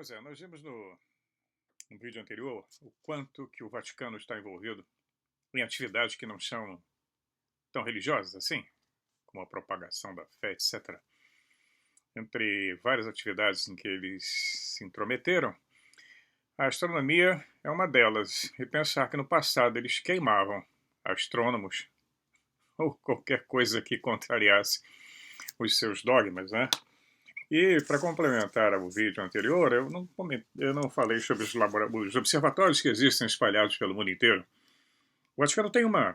Pois é, nós vimos no vídeo anterior o quanto que o Vaticano está envolvido em atividades que não são tão religiosas assim, como a propagação da fé, etc. Entre várias atividades em que eles se intrometeram, a astronomia é uma delas. E pensar que no passado eles queimavam astrônomos ou qualquer coisa que contrariasse os seus dogmas, né? E para complementar o vídeo anterior, eu não falei sobre os observatórios que existem espalhados pelo mundo inteiro. O Vaticano tem uma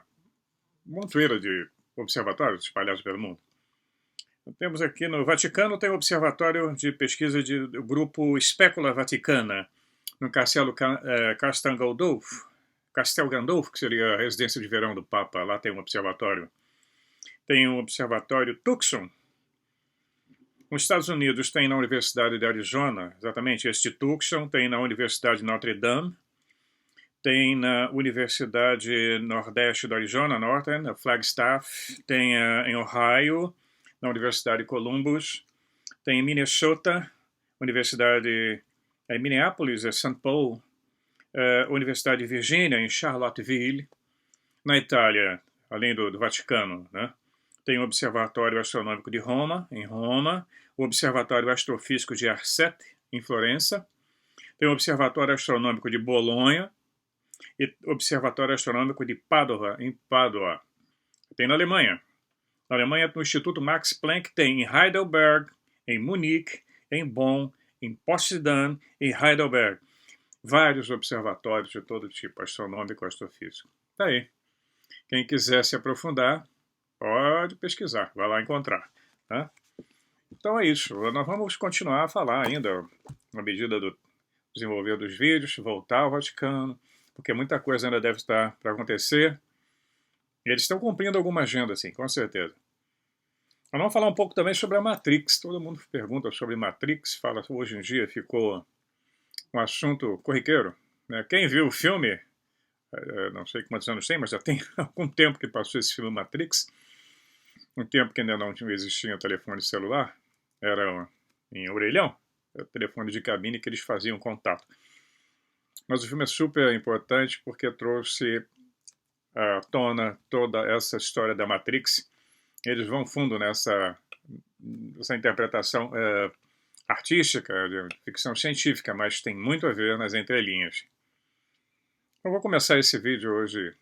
montoeira de observatórios espalhados pelo mundo. Temos aqui no Vaticano, tem o Observatório de Pesquisa do Grupo Specula Vaticana, no Castelo Castel Gandolfo, que seria a residência de verão do Papa. Lá tem um observatório. Tem o Observatório Tucson. Nos Estados Unidos tem na Universidade de Arizona, exatamente este Tucson, tem na Universidade de Notre Dame, tem na Universidade Nordeste do Arizona, Northern, a Flagstaff, tem em Ohio, na Universidade de Columbus, tem em Minnesota, Universidade em Minneapolis, St. Paul, Universidade de Virgínia, em Charlottesville, na Itália, além do Vaticano, né? Tem o Observatório Astronômico de Roma, em Roma, o Observatório Astrofísico de Arcete, em Florença, tem o Observatório Astronômico de Bolonha e o Observatório Astronômico de Padova, em Pádua. Tem na Alemanha. Na Alemanha, no Instituto Max Planck, tem em Heidelberg, em Munique, em Bonn, em Potsdam e Heidelberg. Vários observatórios de todo tipo, astronômico e astrofísico. Tá aí. Quem quiser se aprofundar, pode pesquisar, vai lá encontrar. Tá? Então é isso. Nós vamos continuar a falar ainda, na medida do desenvolver dos vídeos, voltar ao Vaticano, porque muita coisa ainda deve estar para acontecer. E eles estão cumprindo alguma agenda, sim, com certeza. Nós vamos falar um pouco também sobre a Matrix. Todo mundo pergunta sobre Matrix, fala hoje em dia ficou um assunto corriqueiro. Né? Quem viu o filme, não sei quantos anos tem, mas já tem algum tempo que passou esse filme Matrix, um tempo que ainda não existia telefone celular, era em orelhão, era telefone de cabine que eles faziam contato. Mas o filme é super importante porque trouxe à tona toda essa história da Matrix. Eles vão fundo nessa interpretação artística, de ficção científica, mas tem muito a ver nas entrelinhas. Eu vou começar esse vídeo hoje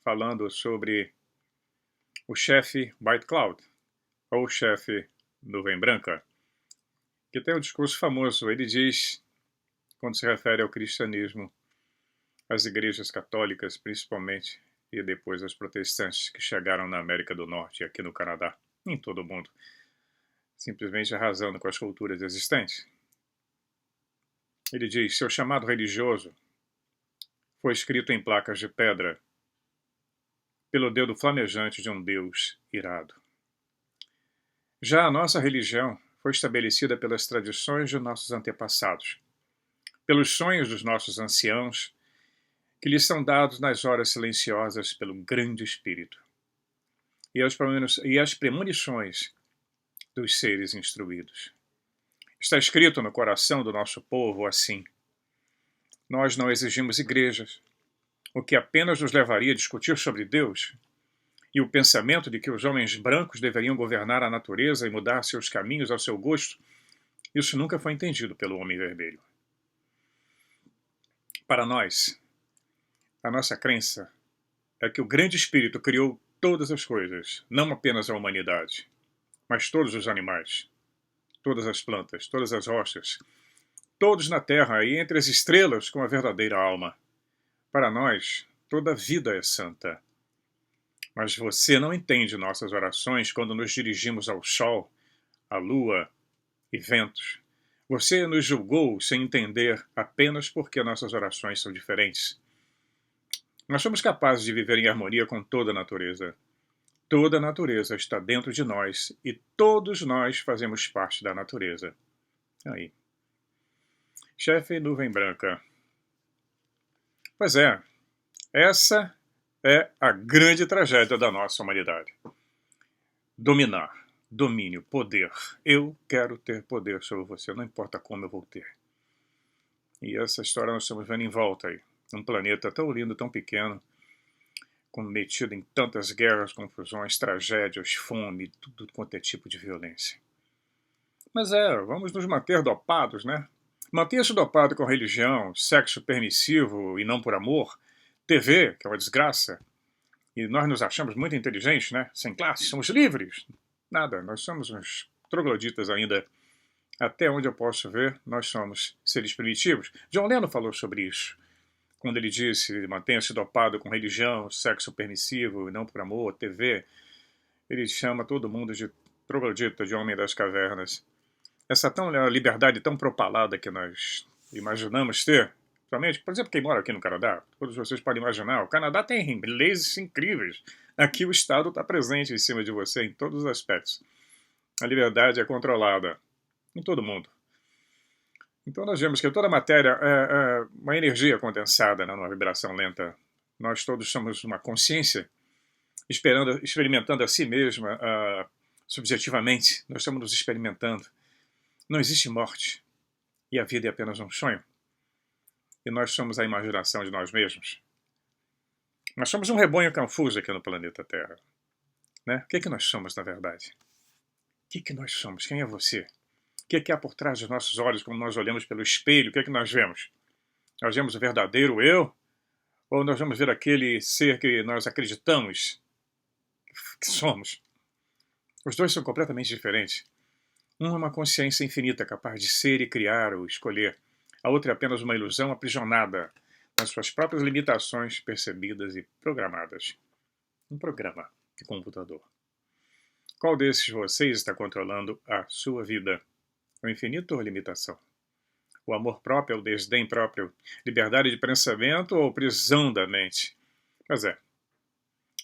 falando sobre o chefe White Cloud, ou o chefe Nuvem Branca, que tem um discurso famoso. Ele diz, quando se refere ao cristianismo, às igrejas católicas principalmente, e depois as protestantes que chegaram na América do Norte e aqui no Canadá, em todo o mundo, simplesmente arrasando com as culturas existentes. Ele diz, seu chamado religioso foi escrito em placas de pedra pelo dedo flamejante de um Deus irado. Já a nossa religião foi estabelecida pelas tradições de nossos antepassados, pelos sonhos dos nossos anciãos, que lhes são dados nas horas silenciosas pelo grande Espírito, e as premonições dos seres instruídos. Está escrito no coração do nosso povo assim: nós não exigimos igrejas, o que apenas nos levaria a discutir sobre Deus, e o pensamento de que os homens brancos deveriam governar a natureza e mudar seus caminhos ao seu gosto, isso nunca foi entendido pelo homem vermelho. Para nós, a nossa crença é que o grande Espírito criou todas as coisas, não apenas a humanidade, mas todos os animais, todas as plantas, todas as rochas, todos na terra e entre as estrelas com a verdadeira alma. Para nós, toda vida é santa. Mas você não entende nossas orações quando nos dirigimos ao sol, à lua e ventos. Você nos julgou sem entender apenas porque nossas orações são diferentes. Nós somos capazes de viver em harmonia com toda a natureza. Toda a natureza está dentro de nós e todos nós fazemos parte da natureza. Aí. Chefe Nuvem Branca. Pois é, essa é a grande tragédia da nossa humanidade. Dominar, domínio, poder. Eu quero ter poder sobre você, não importa como eu vou ter. E essa história nós estamos vendo em volta aí. Um planeta tão lindo, tão pequeno, metido em tantas guerras, confusões, tragédias, fome, tudo quanto é tipo de violência. Mas vamos nos manter dopados, né? Manter-se dopado com religião, sexo permissivo e não por amor, TV, que é uma desgraça, e nós nos achamos muito inteligentes, né? Sem classe, somos livres. Nada, nós somos uns trogloditas ainda. Até onde eu posso ver, nós somos seres primitivos. John Lennon falou sobre isso, quando ele disse: mantenha-se dopado com religião, sexo permissivo e não por amor, TV. Ele chama todo mundo de troglodita, de homem das cavernas. Essa liberdade tão propalada que nós imaginamos ter, principalmente, por exemplo, quem mora aqui no Canadá, todos vocês podem imaginar, o Canadá tem leis incríveis. Aqui o Estado está presente em cima de você em todos os aspectos. A liberdade é controlada em todo mundo. Então nós vemos que toda a matéria é uma energia condensada numa vibração lenta. Nós todos somos uma consciência experimentando a si mesma subjetivamente. Nós estamos nos experimentando. Não existe morte. E a vida é apenas um sonho. E nós somos a imaginação de nós mesmos. Nós somos um rebanho confuso aqui no planeta Terra. Né? O que é que nós somos, na verdade? O que é que nós somos? Quem é você? O que é que há por trás dos nossos olhos quando nós olhamos pelo espelho? O que é que nós vemos? Nós vemos o verdadeiro eu? Ou nós vamos ver aquele ser que nós acreditamos que somos? Os dois são completamente diferentes. Um é uma consciência infinita, capaz de ser e criar ou escolher. A outra é apenas uma ilusão aprisionada nas suas próprias limitações percebidas e programadas. Um programa de computador. Qual desses vocês está controlando a sua vida? O infinito ou a limitação? O amor próprio ou o desdém próprio? Liberdade de pensamento ou prisão da mente? Pois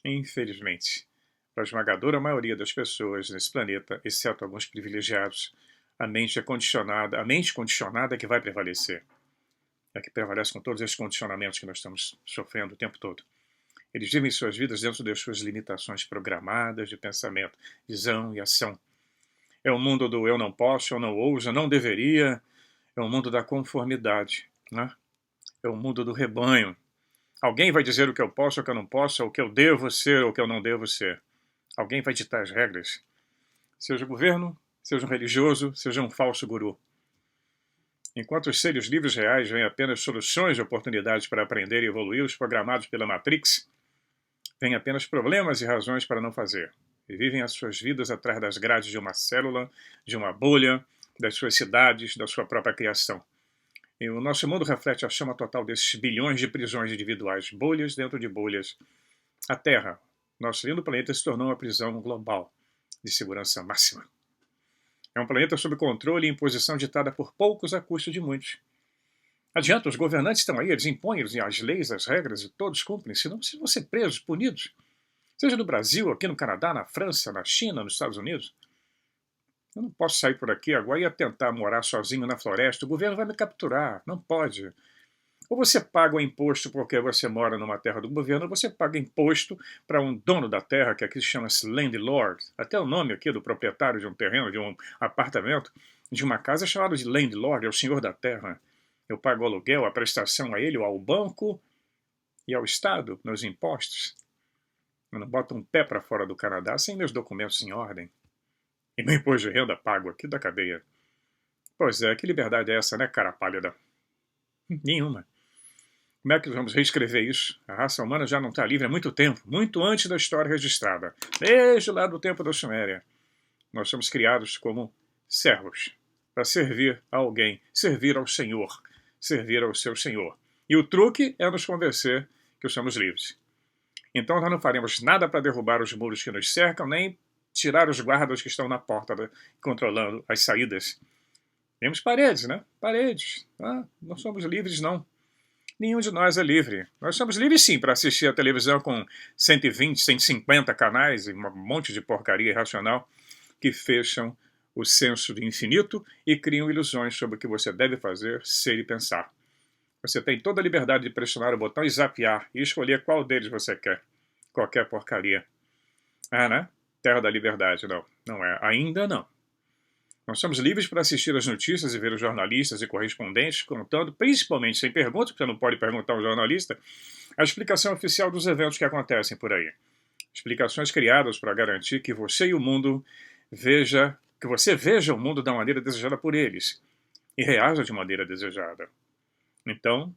infelizmente, para a esmagadora maioria das pessoas nesse planeta, exceto alguns privilegiados, a mente condicionada é que vai prevalecer. É que prevalece com todos esses condicionamentos que nós estamos sofrendo o tempo todo. Eles vivem suas vidas dentro das suas limitações programadas de pensamento, visão e ação. É o mundo do eu não posso, eu não ouso, eu não deveria. É o mundo da conformidade. Né? É o mundo do rebanho. Alguém vai dizer o que eu posso, o que eu não posso, o que eu devo ser, o que eu não devo ser. Alguém vai ditar as regras. Seja o governo, seja um religioso, seja um falso guru. Enquanto os seres livres reais veem apenas soluções e oportunidades para aprender e evoluir, os programados pela Matrix veem apenas problemas e razões para não fazer. E vivem as suas vidas atrás das grades de uma célula, de uma bolha, das suas cidades, da sua própria criação. E o nosso mundo reflete a soma total desses bilhões de prisões individuais, bolhas dentro de bolhas. A Terra, nosso lindo planeta, se tornou uma prisão global de segurança máxima. É um planeta sob controle e imposição ditada por poucos a custo de muitos. Adianta, os governantes estão aí, eles impõem as leis, as regras, e todos cumprem, senão vão ser presos, punidos. Seja no Brasil, aqui no Canadá, na França, na China, nos Estados Unidos. Eu não posso sair por aqui agora e tentar morar sozinho na floresta. O governo vai me capturar. Não pode. Ou você paga o imposto porque você mora numa terra do governo, ou você paga imposto para um dono da terra, que aqui chama-se landlord. Até o nome aqui do proprietário de um terreno, de um apartamento, de uma casa é chamado de landlord, é o senhor da terra. Eu pago o aluguel, a prestação a ele, ou ao banco e ao Estado, nos impostos. Eu não boto um pé para fora do Canadá sem meus documentos em ordem. E meu imposto de renda pago aqui da cadeia. Pois é, que liberdade é essa, né, cara pálida? Nenhuma. Como é que vamos reescrever isso? A raça humana já não está livre há muito tempo, muito antes da história registrada. Desde lá do tempo da Suméria. Nós somos criados como servos, para servir a alguém, servir ao Senhor, servir ao seu Senhor. E o truque é nos convencer que somos livres. Então nós não faremos nada para derrubar os muros que nos cercam, nem tirar os guardas que estão na porta, controlando as saídas. Temos paredes, né? Paredes. Não somos livres, não. Nenhum de nós é livre. Nós somos livres, sim, para assistir a televisão com 120, 150 canais e um monte de porcaria irracional que fecham o senso do infinito e criam ilusões sobre o que você deve fazer, ser e pensar. Você tem toda a liberdade de pressionar o botão e zapear e escolher qual deles você quer. Qualquer porcaria. Né? Terra da liberdade, não. Não é. Ainda não. Nós somos livres para assistir às notícias e ver os jornalistas e correspondentes contando, principalmente sem perguntas, porque você não pode perguntar ao jornalista, a explicação oficial dos eventos que acontecem por aí. Explicações criadas para garantir que você e o mundo que você veja o mundo da maneira desejada por eles e reaja de maneira desejada. Então,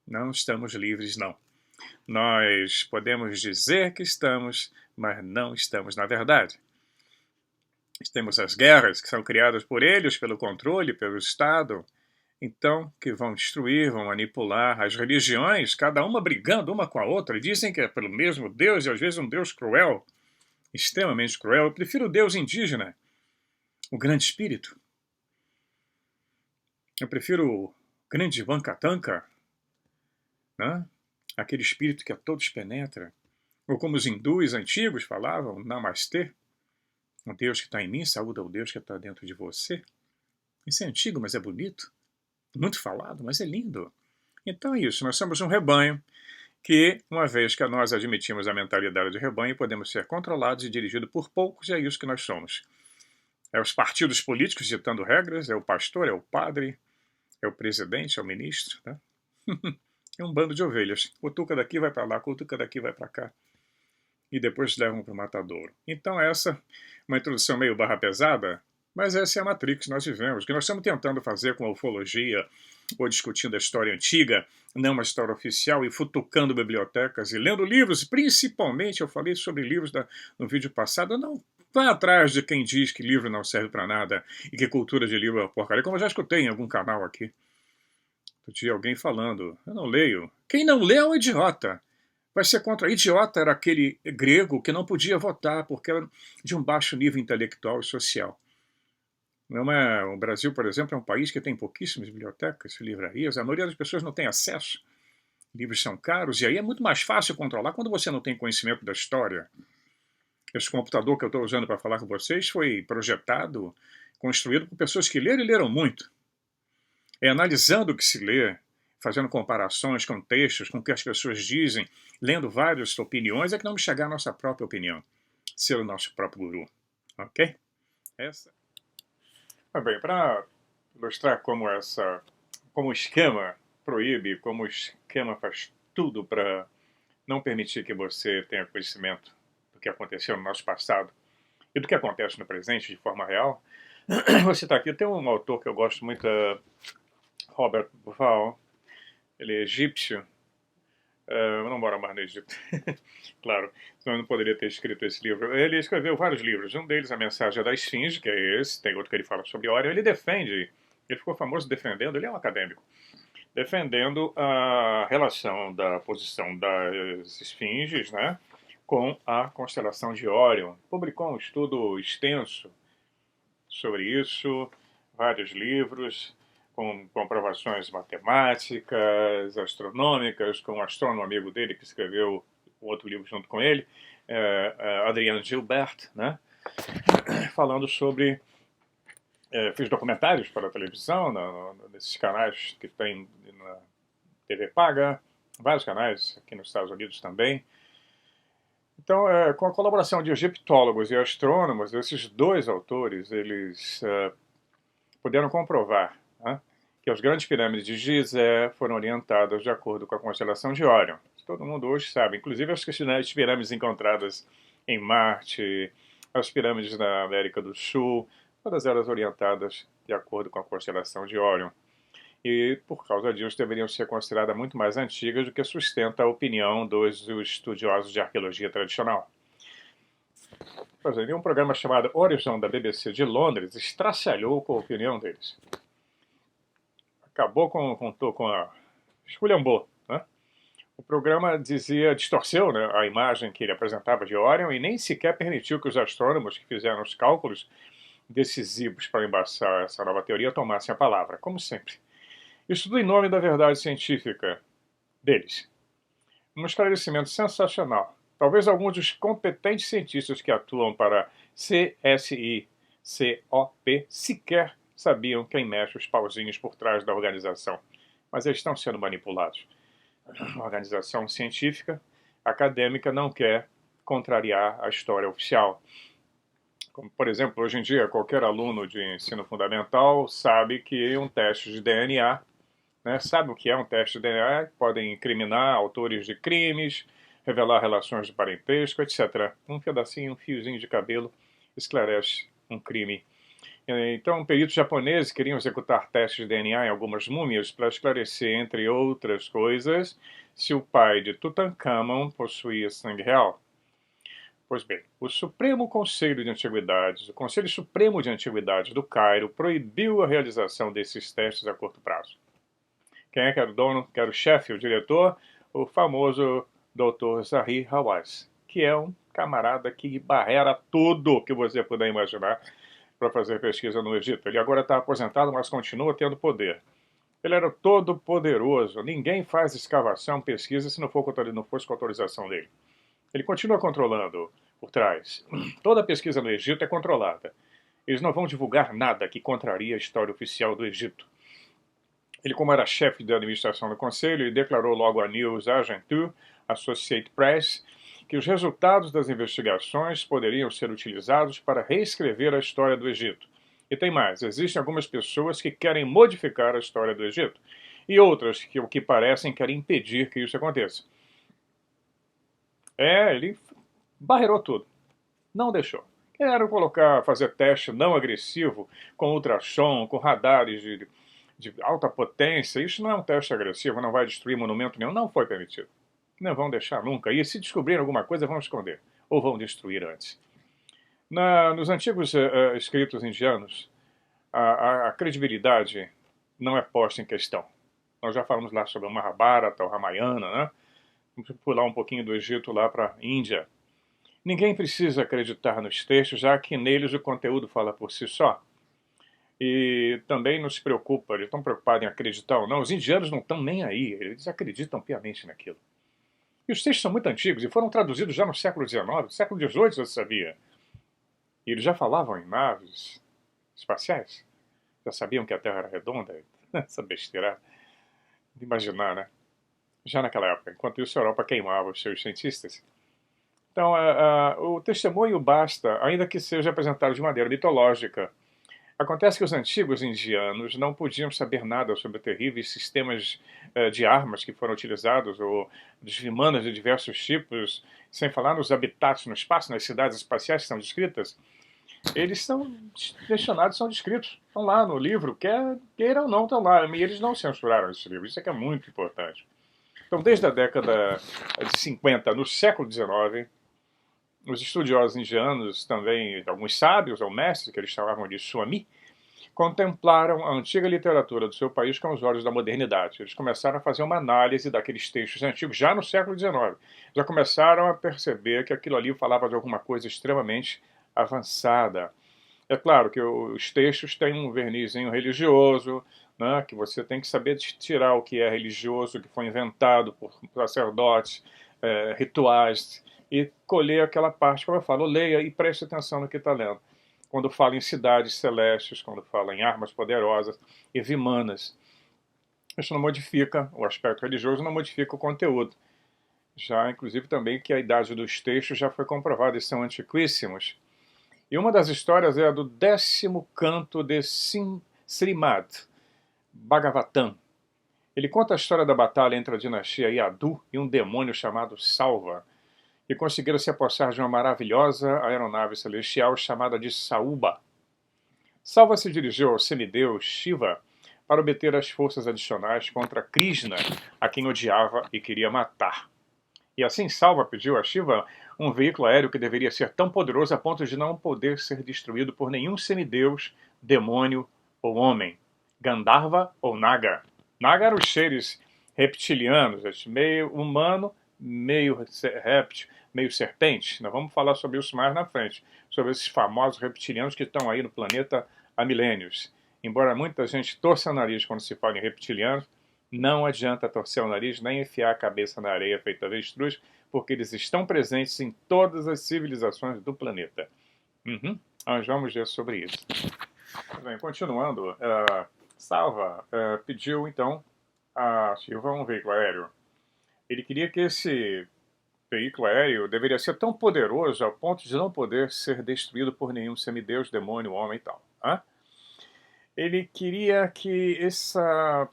não estamos livres, não. Nós podemos dizer que estamos, mas não estamos na verdade. Temos as guerras que são criadas por eles, pelo controle, pelo Estado, então, que vão destruir, vão manipular as religiões, cada uma brigando uma com a outra, dizem que é pelo mesmo Deus, e às vezes um Deus cruel, extremamente cruel. Eu prefiro o Deus indígena, o grande espírito. Eu prefiro o grande Vankatanka, né? Aquele espírito que a todos penetra. Ou como os hindus antigos falavam, Namastê, o Deus que está em mim saúda o Deus que está dentro de você. Isso é antigo, mas é bonito. Muito falado, mas é lindo. Então é isso, nós somos um rebanho que, uma vez que nós admitimos a mentalidade de rebanho, podemos ser controlados e dirigidos por poucos, e é isso que nós somos. É os partidos políticos ditando regras, é o pastor, é o padre, é o presidente, é o ministro, né? É um bando de ovelhas. Cutuca daqui, vai para lá, cutuca daqui, vai para cá. E depois levam para o matadouro. Então essa, uma introdução meio barra pesada, mas essa é a matrix que nós vivemos, que nós estamos tentando fazer com a ufologia, ou discutindo a história antiga, não uma história oficial, e futucando bibliotecas e lendo livros, principalmente, eu falei sobre livros no vídeo passado, não vá atrás de quem diz que livro não serve para nada e que cultura de livro é uma porcaria, como eu já escutei em algum canal aqui. Outro dia alguém falando, eu não leio. Quem não lê é um idiota. Vai ser contra. Idiota era aquele grego que não podia votar porque era de um baixo nível intelectual e social. O Brasil, por exemplo, é um país que tem pouquíssimas bibliotecas, livrarias. A maioria das pessoas não tem acesso. Livros são caros e aí é muito mais fácil controlar quando você não tem conhecimento da história. Esse computador que eu estou usando para falar com vocês foi projetado, construído por pessoas que leram e leram muito. É analisando o que se lê, fazendo comparações com textos, com o que as pessoas dizem, lendo várias opiniões, é que não me chegar a nossa própria opinião. Ser o nosso próprio guru. Ok? Essa. Bem, para ilustrar como o esquema proíbe, como o esquema faz tudo para não permitir que você tenha conhecimento do que aconteceu no nosso passado e do que acontece no presente de forma real, vou citar aqui, tem um autor que eu gosto muito, Robert Bauval. Ele é egípcio, não mora mais no Egito, claro, senão eu não poderia ter escrito esse livro. Ele escreveu vários livros, um deles A Mensagem da Esfinge, que é esse, tem outro que ele fala sobre Órion. Ele ficou famoso defendendo, ele é um acadêmico, defendendo a relação da posição das esfinges, né, com a constelação de Órion. Publicou um estudo extenso sobre isso, vários livros, com comprovações matemáticas, astronômicas, com um astrônomo amigo dele que escreveu outro livro junto com ele, Adriano Gilbert, né, falando sobre... fiz documentários para a televisão, nesses canais que tem na TV paga, vários canais aqui nos Estados Unidos também. Então, com a colaboração de egiptólogos e astrônomos, esses dois autores, eles puderam comprovar, né, que as grandes pirâmides de Gizé foram orientadas de acordo com a constelação de Órion. Todo mundo hoje sabe, inclusive as pirâmides encontradas em Marte, as pirâmides na América do Sul, todas elas orientadas de acordo com a constelação de Órion. E, por causa disso, deveriam ser consideradas muito mais antigas do que sustenta a opinião dos estudiosos de arqueologia tradicional. Por exemplo, um programa chamado Horizon, da BBC de Londres, estraçalhou com a opinião deles. Acabou com a... esculhambou, né? O programa distorceu, né, a imagem que ele apresentava de Órion e nem sequer permitiu que os astrônomos que fizeram os cálculos decisivos para embaçar essa nova teoria tomassem a palavra, como sempre. Isso tudo em nome da verdade científica deles. Um esclarecimento sensacional. Talvez alguns dos competentes cientistas que atuam para CSICOP sequer sabiam quem mexe os pauzinhos por trás da organização. Mas eles estão sendo manipulados. A organização científica, acadêmica, não quer contrariar a história oficial. Como, por exemplo, hoje em dia, qualquer aluno de ensino fundamental sabe que um teste de DNA, né, sabe o que é um teste de DNA, podem incriminar autores de crimes, revelar relações de parentesco, etc. Um pedacinho, um fiozinho de cabelo esclarece um crime. Então, peritos japoneses queriam executar testes de DNA em algumas múmias para esclarecer, entre outras coisas, se o pai de Tutankhamon possuía sangue real. Pois bem, o Supremo Conselho de Antiguidades, o Conselho Supremo de Antiguidades do Cairo, proibiu a realização desses testes a curto prazo. Quem é que era o dono, que era o chefe, o diretor? O famoso Dr. Zahi Hawass, que é um camarada que barrera tudo que você puder imaginar para fazer pesquisa no Egito. Ele agora está aposentado, mas continua tendo poder. Ele era todo poderoso. Ninguém faz escavação, pesquisa, se não fosse com autorização dele. Ele continua controlando por trás. Toda a pesquisa no Egito é controlada. Eles não vão divulgar nada que contraria a história oficial do Egito. Ele, como era chefe da administração do conselho, ele declarou logo à News Agenture, Associated Press, que os resultados das investigações poderiam ser utilizados para reescrever a história do Egito. E tem mais, existem algumas pessoas que querem modificar a história do Egito, e outras que, o que parecem, querem impedir que isso aconteça. Ele barrerou tudo. Não deixou. Quero fazer teste não agressivo com ultrassom, com radares de alta potência. Isso não é um teste agressivo, não vai destruir monumento nenhum. Não foi permitido. Não vão deixar nunca. E se descobrirem alguma coisa, vão esconder. Ou vão destruir antes. Nos antigos escritos indianos, a credibilidade não é posta em questão. Nós já falamos lá sobre o Mahabharata, o Ramayana, né? Vamos pular um pouquinho do Egito lá para a Índia. Ninguém precisa acreditar nos textos, já que neles o conteúdo fala por si só. E também não se preocupa, eles estão preocupados em acreditar ou não. Os indianos não estão nem aí, eles acreditam piamente naquilo. E os textos são muito antigos e foram traduzidos já no século XIX, no século XVIII você sabia. E eles já falavam em naves espaciais. Já sabiam que a Terra era redonda. Essa besteira de imaginar, né? Já naquela época. Enquanto isso, a Europa queimava os seus cientistas. Então, o testemunho basta, ainda que seja apresentado de maneira mitológica. Acontece que os antigos indianos não podiam saber nada sobre terríveis sistemas de armas que foram utilizados, ou dos vimanas de diversos tipos, sem falar nos habitats no espaço, nas cidades espaciais que são descritas. Eles são mencionados, são descritos. Estão lá no livro, queira ou não, estão lá. E eles não censuraram esse livro. Isso é que é muito importante. Então, desde a década de 50, no século XIX, os estudiosos indianos, também alguns sábios ou mestres, que eles chamavam de Swami, contemplaram a antiga literatura do seu país com os olhos da modernidade. Eles começaram a fazer uma análise daqueles textos antigos, já no século XIX. Já começaram a perceber que aquilo ali falava de alguma coisa extremamente avançada. É claro que os textos têm um vernizinho religioso, né, que você tem que saber tirar o que é religioso, que foi inventado por sacerdotes, rituais, e colher aquela parte, como eu falo, leia e preste atenção no que está lendo. Quando fala em cidades celestes, quando fala em armas poderosas e vimanas. Isso não modifica, o aspecto religioso não modifica o conteúdo. Já, inclusive, também que a idade dos textos já foi comprovada e são antiquíssimos. E uma das histórias é a do 10º canto de Srimad Bhagavatam. Ele conta a história da batalha entre a dinastia Yadu e um demônio chamado Salva, que conseguiram se apossar de uma maravilhosa aeronave celestial chamada de Sauba. Salva se dirigiu ao semideus Shiva para obter as forças adicionais contra Krishna, a quem odiava e queria matar. E assim Salva pediu a Shiva um veículo aéreo que deveria ser tão poderoso a ponto de não poder ser destruído por nenhum semideus, demônio ou homem, Gandharva ou Naga. Naga eram os seres reptilianos, meio humano, meio réptil, meio serpente. Nós vamos falar sobre isso mais na frente, sobre esses famosos reptilianos que estão aí no planeta há milênios. Embora muita gente torça o nariz quando se fala em reptilianos, não adianta torcer o nariz nem enfiar a cabeça na areia feita avestruz, porque eles estão presentes em todas as civilizações do planeta. Nós vamos ver sobre isso. Bem, continuando, Salva pediu então a Shiva um veículo aéreo. Ele queria que esse veículo aéreo deveria ser tão poderoso ao ponto de não poder ser destruído por nenhum semideus, demônio, homem e tal. Hã? Ele queria que essa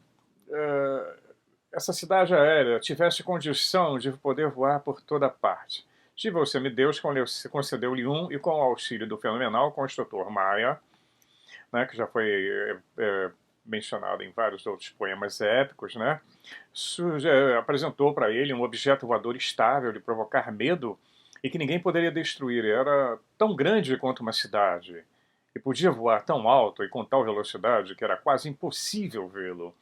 cidade aérea tivesse condição de poder voar por toda parte. Tive o semideus, concedeu-lhe um, e com o auxílio do fenomenal construtor Maia, né, que já foi mencionado em vários outros poemas épicos, né, apresentou para ele um objeto voador estável de provocar medo e que ninguém poderia destruir. Era tão grande quanto uma cidade e podia voar tão alto e com tal velocidade que era quase impossível vê-lo.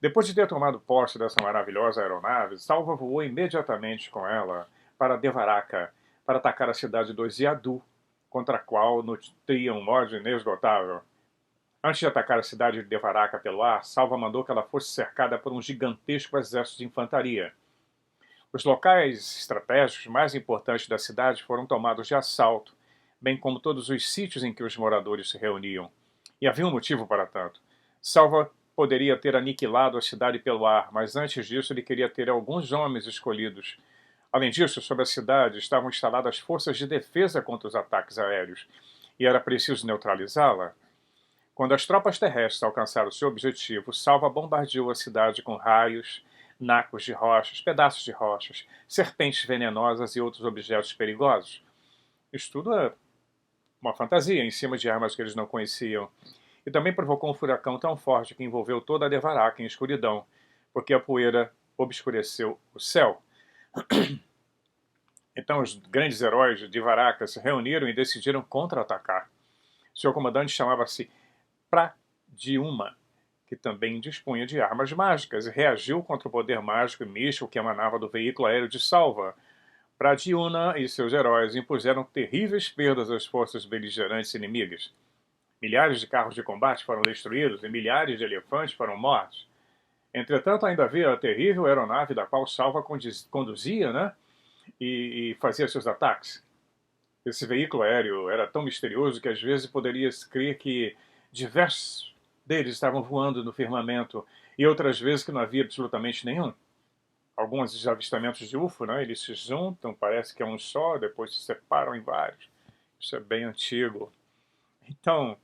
Depois de ter tomado posse dessa maravilhosa aeronave, Salva voou imediatamente com ela para Devaraca para atacar a cidade dos Yadu, contra a qual nutria um ódio inesgotável. Antes de atacar a cidade de Devaraca pelo ar, Salva mandou que ela fosse cercada por um gigantesco exército de infantaria. Os locais estratégicos mais importantes da cidade foram tomados de assalto, bem como todos os sítios em que os moradores se reuniam. E havia um motivo para tanto. Salva poderia ter aniquilado a cidade pelo ar, mas antes disso ele queria ter alguns homens escolhidos. Além disso, sobre a cidade estavam instaladas forças de defesa contra os ataques aéreos, e era preciso neutralizá-la. Quando as tropas terrestres alcançaram seu objetivo, Salva bombardeou a cidade com raios, nacos de rochas, pedaços de rochas, serpentes venenosas e outros objetos perigosos. Isso tudo é uma fantasia em cima de armas que eles não conheciam. E também provocou um furacão tão forte que envolveu toda a Devaraca em escuridão, porque a poeira obscureceu o céu. Então os grandes heróis de Devaraca se reuniram e decidiram contra-atacar. Seu comandante chamava-se Pradyumna, que também dispunha de armas mágicas, e reagiu contra o poder mágico e místico que emanava do veículo aéreo de Salva. Pradyumna e seus heróis impuseram terríveis perdas às forças beligerantes inimigas. Milhares de carros de combate foram destruídos e milhares de elefantes foram mortos. Entretanto, ainda havia a terrível aeronave da qual Salva conduzia, né, e fazia seus ataques. Esse veículo aéreo era tão misterioso que às vezes poderia-se crer que diversos deles estavam voando no firmamento e outras vezes que não havia absolutamente nenhum. Alguns avistamentos de UFO, né, eles se juntam, parece que é um só, depois se separam em vários. Isso é bem antigo. Então,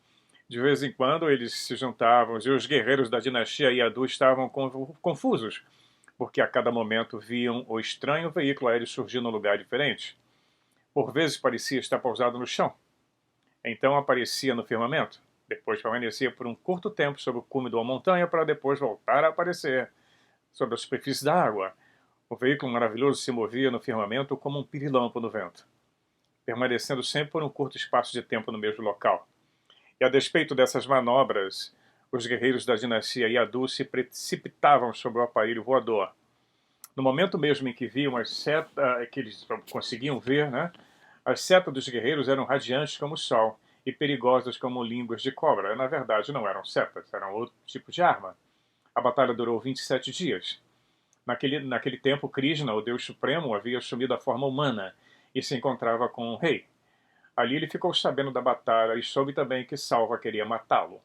de vez em quando eles se juntavam e os guerreiros da dinastia Yadu estavam confusos, porque a cada momento viam o estranho veículo aéreo surgir num lugar diferente. Por vezes parecia estar pousado no chão. Então aparecia no firmamento. Depois permanecia por um curto tempo sobre o cume de uma montanha para depois voltar a aparecer sobre a superfície da água. O veículo maravilhoso se movia no firmamento como um pirilampo no vento, permanecendo sempre por um curto espaço de tempo no mesmo local. E a despeito dessas manobras, os guerreiros da dinastia Yadu se precipitavam sobre o aparelho voador. No momento mesmo em que viam as setas, que eles conseguiam ver, né, as setas dos guerreiros eram radiantes como o sol e perigosas como línguas de cobra. Na verdade, não eram setas, eram outro tipo de arma. A batalha durou 27 dias. Naquele tempo, Krishna, o Deus Supremo, havia assumido a forma humana e se encontrava com o rei. Ali ele ficou sabendo da batalha e soube também que Salva queria matá-lo.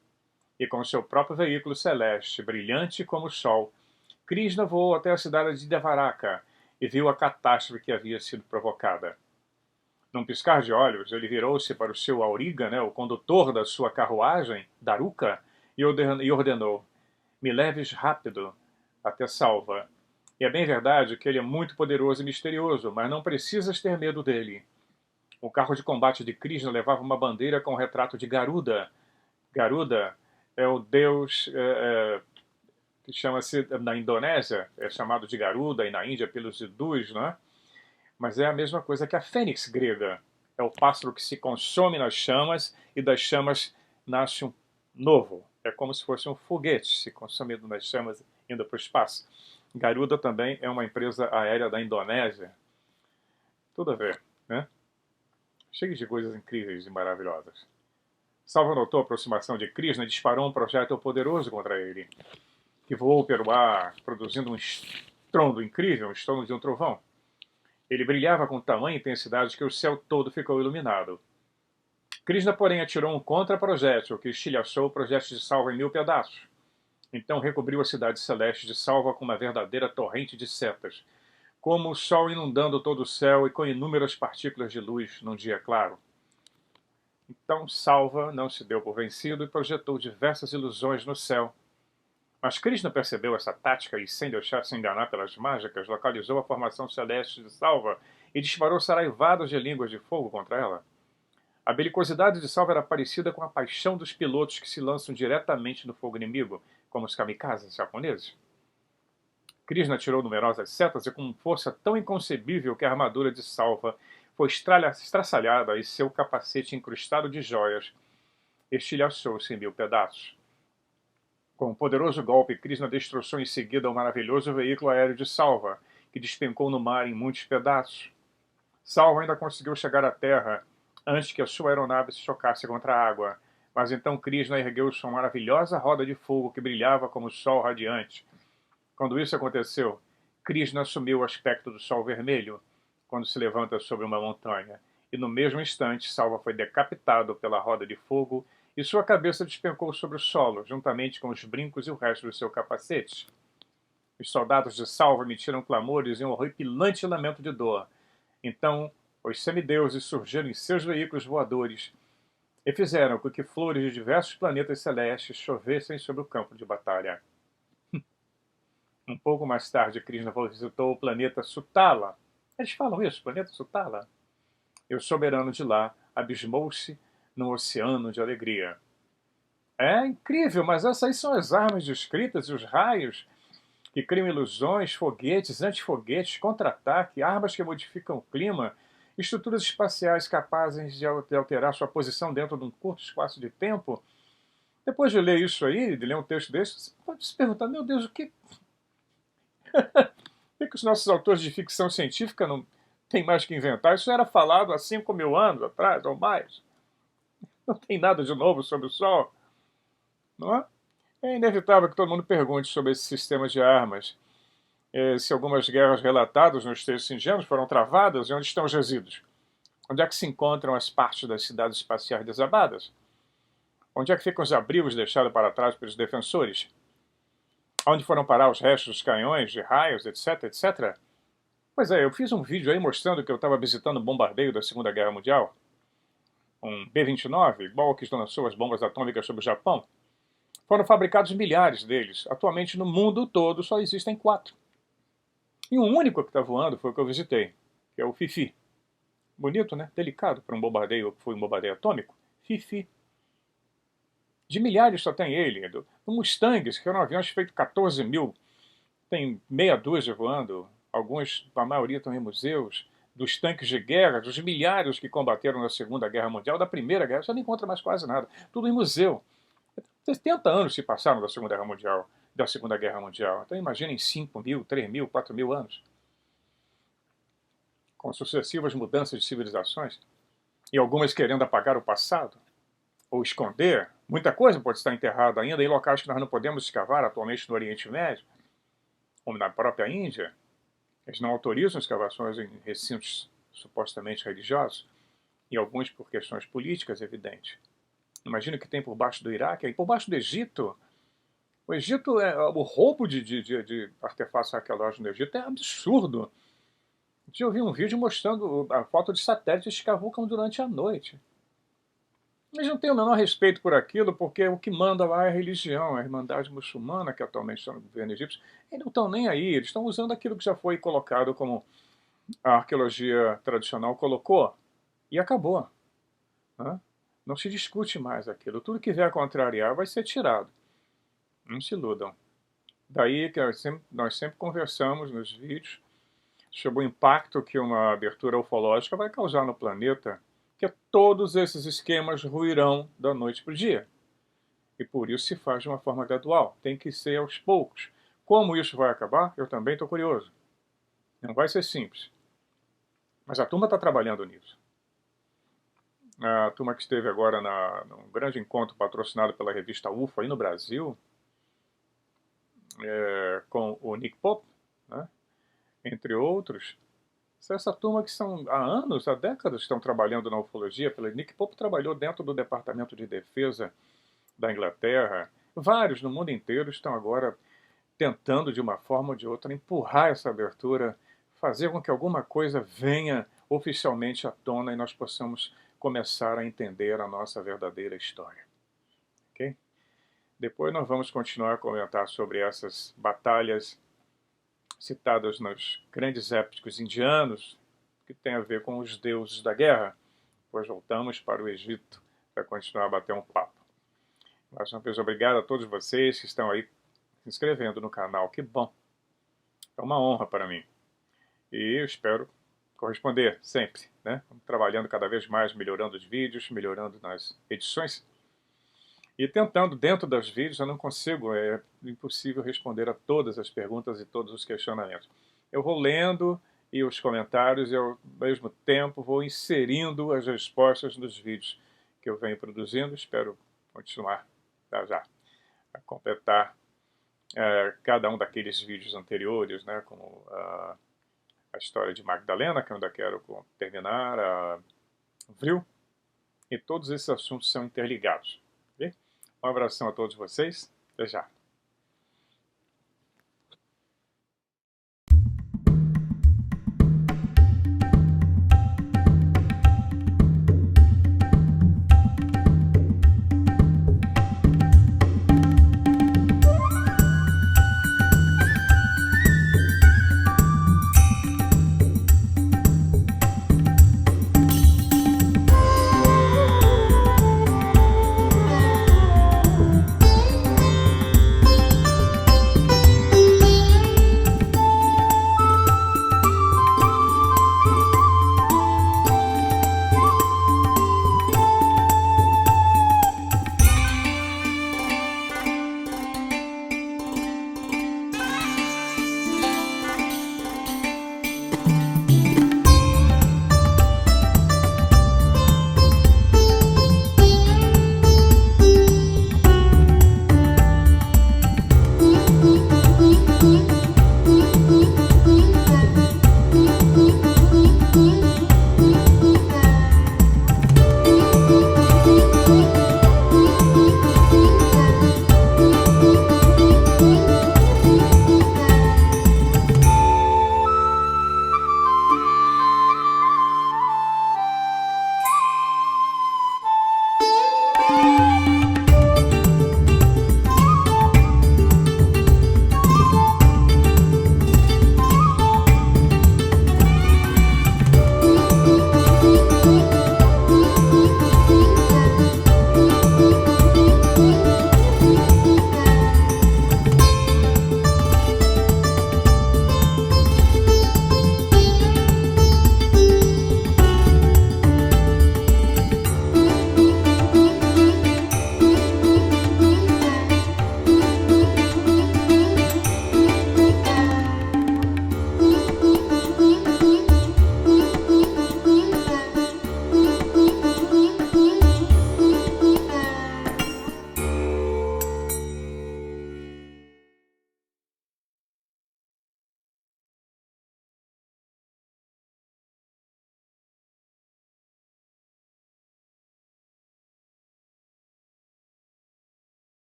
E com seu próprio veículo celeste, brilhante como o sol, Krishna voou até a cidade de Devaraca e viu a catástrofe que havia sido provocada. Num piscar de olhos, ele virou-se para o seu auriga, né, o condutor da sua carruagem, Daruka, e ordenou: "Me leves rápido até Salva. E é bem verdade que ele é muito poderoso e misterioso, mas não precisas ter medo dele." O carro de combate de Krishna levava uma bandeira com o retrato de Garuda. Garuda é o deus que chama-se, na Indonésia, é chamado de Garuda, e na Índia pelos hindus, né? Mas é a mesma coisa que a fênix grega. É o pássaro que se consome nas chamas e das chamas nasce um novo. É como se fosse um foguete se consumindo nas chamas indo para o espaço. Garuda também é uma empresa aérea da Indonésia. Tudo a ver, né? Cheio de coisas incríveis e maravilhosas. Salva notou a aproximação de Krishna e disparou um projétil poderoso contra ele, que voou pelo ar, produzindo um estrondo incrível, um estrondo de um trovão. Ele brilhava com tamanha intensidade que o céu todo ficou iluminado. Krishna, porém, atirou um contra-projétil que estilhaçou o projétil de Salva em 1000 pedaços. Então recobriu a cidade celeste de Salva com uma verdadeira torrente de setas. como o sol inundando todo o céu e com inúmeras partículas de luz num dia claro. Então Salva não se deu por vencido e projetou diversas ilusões no céu. Mas Krishna percebeu essa tática e, sem deixar se enganar pelas mágicas, localizou a formação celeste de Salva e disparou saraivadas de línguas de fogo contra ela. A belicosidade de Salva era parecida com a paixão dos pilotos que se lançam diretamente no fogo inimigo, como os kamikazes japoneses. Krishna atirou numerosas setas e com força tão inconcebível que a armadura de Salva foi estraçalhada e seu capacete incrustado de joias estilhaçou-se em 1000 pedaços. Com um poderoso golpe, Krishna destroçou em seguida o maravilhoso veículo aéreo de Salva, que despencou no mar em muitos pedaços. Salva ainda conseguiu chegar à terra antes que a sua aeronave se chocasse contra a água, mas então Krishna ergueu sua maravilhosa roda de fogo que brilhava como o sol radiante. Quando isso aconteceu, Krishna assumiu o aspecto do sol vermelho, quando se levanta sobre uma montanha, e no mesmo instante Salva foi decapitado pela roda de fogo e sua cabeça despencou sobre o solo, juntamente com os brincos e o resto do seu capacete. Os soldados de Salva emitiram clamores e um horripilante lamento de dor. Então, os semideuses surgiram em seus veículos voadores e fizeram com que flores de diversos planetas celestes chovessem sobre o campo de batalha. Um pouco mais tarde, Krishna visitou o planeta Sutala. Eles falam isso, planeta Sutala. E o soberano de lá abismou-se num oceano de alegria. É incrível, mas essas são as armas descritas e os raios que criam ilusões, foguetes, antifoguetes, contra-ataque, armas que modificam o clima, estruturas espaciais capazes de alterar sua posição dentro de um curto espaço de tempo. Depois de ler isso aí, de ler um texto desse, você pode se perguntar, meu Deus, o que que os nossos autores de ficção científica não têm mais que inventar? Isso era falado há 5.000 anos atrás ou mais. Não tem nada de novo sobre o Sol. Não é? É inevitável que todo mundo pergunte sobre esse sistema de armas. Se algumas guerras relatadas nos textos indianos foram travadas e onde estão os resíduos? Onde é que se encontram as partes das cidades espaciais desabadas? Onde é que ficam os abrigos deixados para trás pelos defensores? Onde foram parar os restos dos canhões, de raios, etc, etc? Pois é, eu fiz um vídeo aí mostrando que eu estava visitando um bombardeio da Segunda Guerra Mundial. Um B-29, igual ao que lançou as bombas atômicas sobre o Japão. Foram fabricados milhares deles. Atualmente, no mundo todo, só existem 4. E um único que está voando foi o que eu visitei, que é o Fifi. Bonito, né? Delicado para um bombardeio que foi um bombardeio atômico. Fifi. De milhares só tem ele. Do Mustangs, que eram aviões feitos 14 mil. Tem meia dúzia voando. Alguns, a maioria, estão em museus. Dos tanques de guerra, dos milhares que combateram na Segunda Guerra Mundial, da Primeira Guerra, você não encontra mais quase nada. Tudo em museu. 70 anos se passaram da Segunda Guerra Mundial. Então imaginem 5 mil, 3 mil, 4 mil anos. Com sucessivas mudanças de civilizações. E algumas querendo apagar o passado. Ou esconder. Muita coisa pode estar enterrada ainda em locais que nós não podemos escavar atualmente no Oriente Médio. Como na própria Índia. Eles não autorizam escavações em recintos supostamente religiosos. E alguns por questões políticas, evidente. Imagina o que tem por baixo do Iraque, e por baixo do Egito. O Egito, o roubo de artefatos arqueológicos no Egito é absurdo. Eu vi um vídeo mostrando a foto de satélites que cavucam durante a noite. Eles não têm o menor respeito por aquilo, porque o que manda lá é a religião, a Irmandade Muçulmana, que atualmente está no governo egípcio. Eles não estão nem aí, eles estão usando aquilo que já foi colocado como a arqueologia tradicional colocou, e acabou. Né? Não se discute mais aquilo. Tudo que vier a contrariar vai ser tirado. Não se iludam. Daí que nós sempre conversamos nos vídeos sobre o impacto que uma abertura ufológica vai causar no planeta, que todos esses esquemas ruirão da noite para o dia. E por isso se faz de uma forma gradual. Tem que ser aos poucos. Como isso vai acabar, eu também estou curioso. Não vai ser simples. Mas a turma está trabalhando nisso. A turma que esteve agora num grande encontro patrocinado pela revista UFO aí no Brasil, com o Nick Pope, né, entre outros. Essa turma que são há anos, há décadas, estão trabalhando na ufologia. Pelo Nick Pope trabalhou dentro do Departamento de Defesa da Inglaterra. Vários no mundo inteiro estão agora tentando, de uma forma ou de outra, empurrar essa abertura fazer com que alguma coisa venha oficialmente à tona e nós possamos começar a entender a nossa verdadeira história. Ok? Depois nós vamos continuar a comentar sobre essas batalhas citadas nos grandes épicos indianos, que tem a ver com os deuses da guerra. Depois voltamos para o Egito para continuar a bater um papo. Mais uma vez, obrigado a todos vocês que estão aí se inscrevendo no canal. Que bom! É uma honra para mim. E eu espero corresponder sempre, né? Trabalhando cada vez mais, melhorando os vídeos, melhorando nas edições. E tentando, dentro dos vídeos, eu não consigo, é impossível responder a todas as perguntas e todos os questionamentos. Eu vou lendo e os comentários, e ao mesmo tempo vou inserindo as respostas nos vídeos que eu venho produzindo. Espero continuar já a completar cada um daqueles vídeos anteriores, né, como a história de Magdalena, que eu ainda quero terminar, a Vril, e todos esses assuntos são interligados. Okay? Um abração a todos vocês, até já.